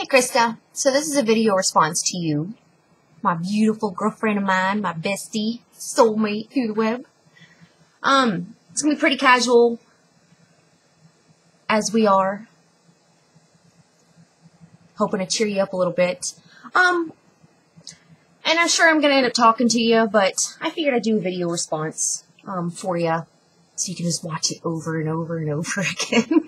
Krista, so this is a video response to you, my beautiful girlfriend of mine, my bestie, soulmate through the web. It's gonna be pretty casual, as we are, hoping to cheer you up a little bit. And I'm sure I'm gonna end up talking to you, but I figured I'd do a video response, for you, so you can just watch it over and over and over again.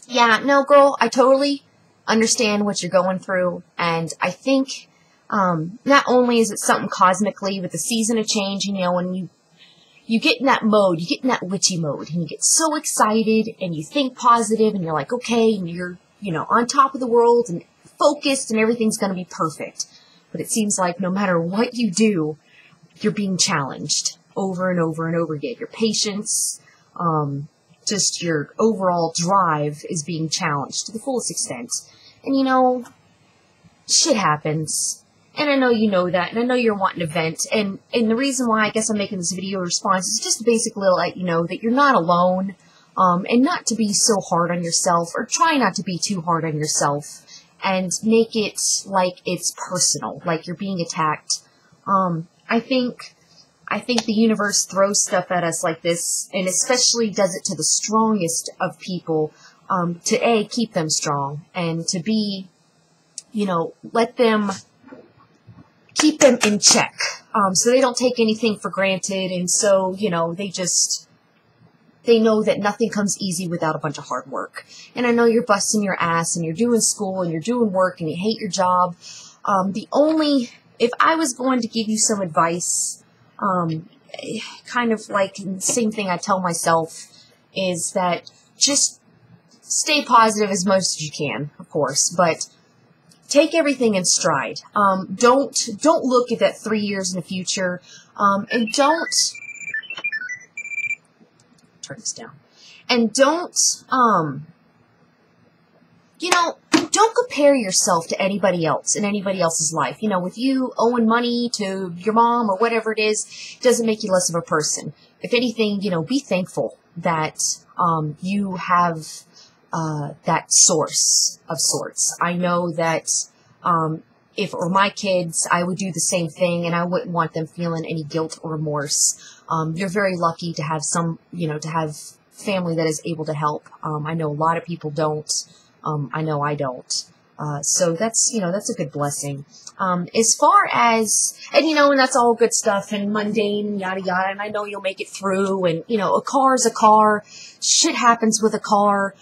Yeah, no, girl, I totally understand what you're going through, and I think, not only is it something cosmically with the season of change, you know, when you get in that mode, you get in that witchy mode, and you get so excited, and you think positive, and you're like, okay, and you're, you know, on top of the world, and focused, and everything's gonna be perfect. But it seems like no matter what you do, you're being challenged over and over and over again. Your patience, just your overall drive is being challenged to the fullest extent. And you know, shit happens. And I know you know that, and I know you're wanting to vent. And the reason why I guess I'm making this video response is just to basically let you know that you're not alone, and not to be so hard on yourself, or try not to be too hard on yourself, and make it like it's personal, like you're being attacked. I think the universe throws stuff at us like this, and especially does it to the strongest of people, to A, keep them strong, and to B, you know, keep them in check, so they don't take anything for granted, and so, you know, they know that nothing comes easy without a bunch of hard work. And I know you're busting your ass, and you're doing school, and you're doing work, and you hate your job. If I was going to give you some advice, kind of like the same thing I tell myself, is that just stay positive as most as you can, of course, but take everything in stride. Don't look at that 3 years in the future, and don't turn this down, and don't, you know, don't compare yourself to anybody else in anybody else's life. You know, with you owing money to your mom or whatever it is, doesn't make you less of a person. If anything, you know, be thankful that you have that source of sorts. I know that if it were my kids, I would do the same thing, and I wouldn't want them feeling any guilt or remorse. You're very lucky to have to have family that is able to help. I know a lot of people don't. I know I don't. So that's, you know, that's a good blessing. As far as, and you know, and that's all good stuff and mundane and yada yada, and I know you'll make it through, and you know, a car's a car, shit happens with a car.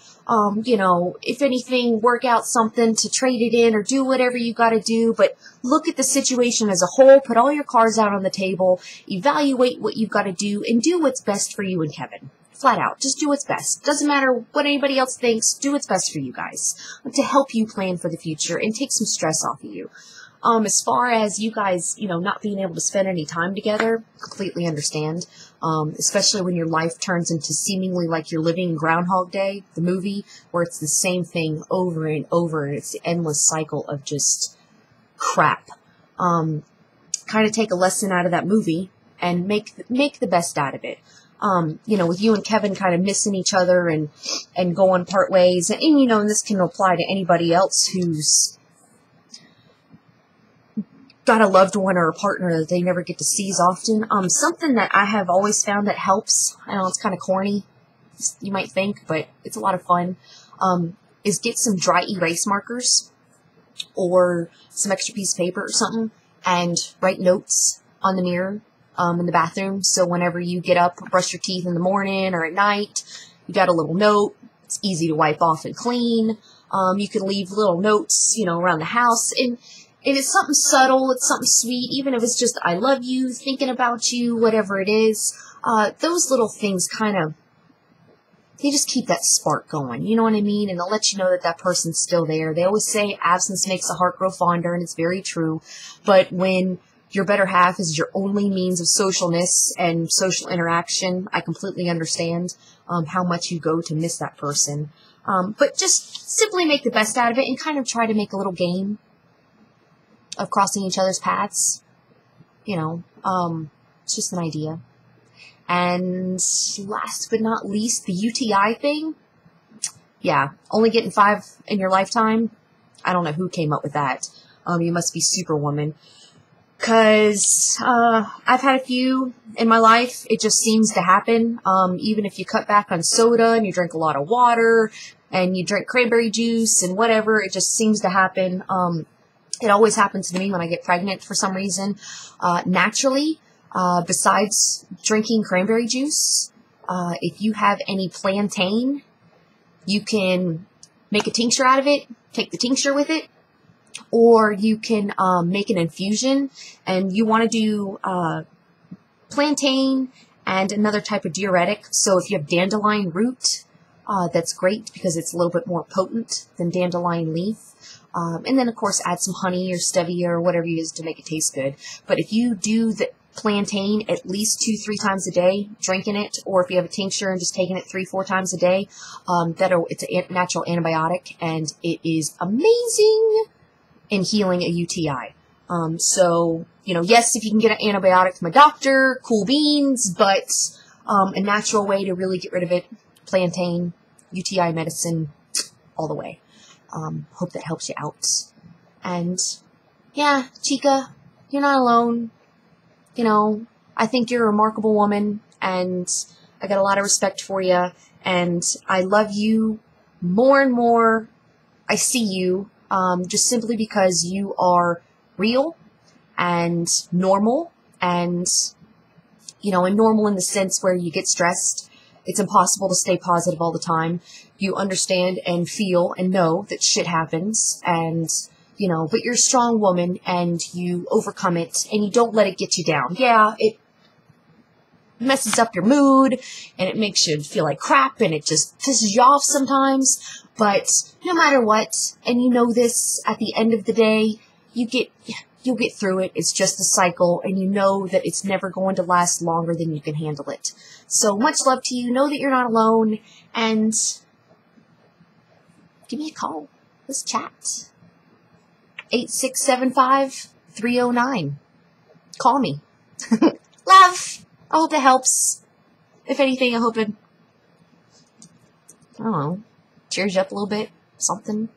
You know, if anything, work out something to trade it in or do whatever you gotta do, but look at the situation as a whole, put all your cards out on the table, evaluate what you've gotta do, and do what's best for you and Kevin. Flat out. Just do what's best. Doesn't matter what anybody else thinks. Do what's best for you guys, to help you plan for the future and take some stress off of you. As far as you guys, you know, not being able to spend any time together, completely understand. Especially when your life turns into seemingly like you're living Groundhog Day, the movie, where it's the same thing over and over, and it's the endless cycle of just crap. Kind of take a lesson out of that movie and make the best out of it. You know, with you and Kevin kind of missing each other and going part ways. And, you know, and this can apply to anybody else who's got a loved one or a partner that they never get to see as often. Something that I have always found that helps, I know it's kind of corny, you might think, but it's a lot of fun, is get some dry erase markers or some extra piece of paper or something and write notes on the mirror. In the bathroom, so whenever you get up, brush your teeth in the morning or at night, you got a little note. It's easy to wipe off and clean. You can leave little notes, you know, around the house, and it's something subtle, it's something sweet, even if it's just I love you, thinking about you, whatever it is. Those little things kind of, they just keep that spark going, you know what I mean? And they'll let you know that that person's still there. They always say absence makes the heart grow fonder, and it's very true. But when your better half is your only means of socialness and social interaction, I completely understand how much you go to miss that person. But just simply make the best out of it and kind of try to make a little game of crossing each other's paths. You know, it's just an idea. And last but not least, the UTI thing. Yeah, only getting 5 in your lifetime. I don't know who came up with that. You must be Superwoman. Because I've had a few in my life. It just seems to happen. Even if you cut back on soda and you drink a lot of water and you drink cranberry juice and whatever, it just seems to happen. It always happens to me when I get pregnant for some reason. Naturally, besides drinking cranberry juice, if you have any plantain, you can make a tincture out of it, take the tincture with it, or you can make an infusion. And you want to do plantain and another type of diuretic. So if you have dandelion root, that's great because it's a little bit more potent than dandelion leaf. And then, of course, add some honey or stevia or whatever you use to make it taste good. But if you do the plantain at least 2-3 times a day, drinking it, or if you have a tincture and just taking it 3-4 times a day, it's a natural antibiotic, and it is amazing in healing a UTI. So, yes, if you can get an antibiotic from a doctor, cool beans, but a natural way to really get rid of it, plantain, UTI medicine, all the way. Hope that helps you out. And, yeah, Chica, you're not alone. I think you're a remarkable woman, and I got a lot of respect for you, and I love you more and more. I see you, just simply because you are real and normal, and, and normal in the sense where you get stressed. It's impossible to stay positive all the time. You understand and feel and know that shit happens, and but you're a strong woman, and you overcome it, and you don't let it get you down. Yeah, it messes up your mood, and it makes you feel like crap, and it just pisses you off sometimes, but no matter what, and you know this, at the end of the day, you'll get through it. It's just a cycle, and you know that it's never going to last longer than you can handle it. So much love to you. Know that you're not alone, and give me a call. Let's chat. 8675-309. Call me. Love. I hope that helps. If anything, I hope it, I don't know, cheers you up a little bit. Something.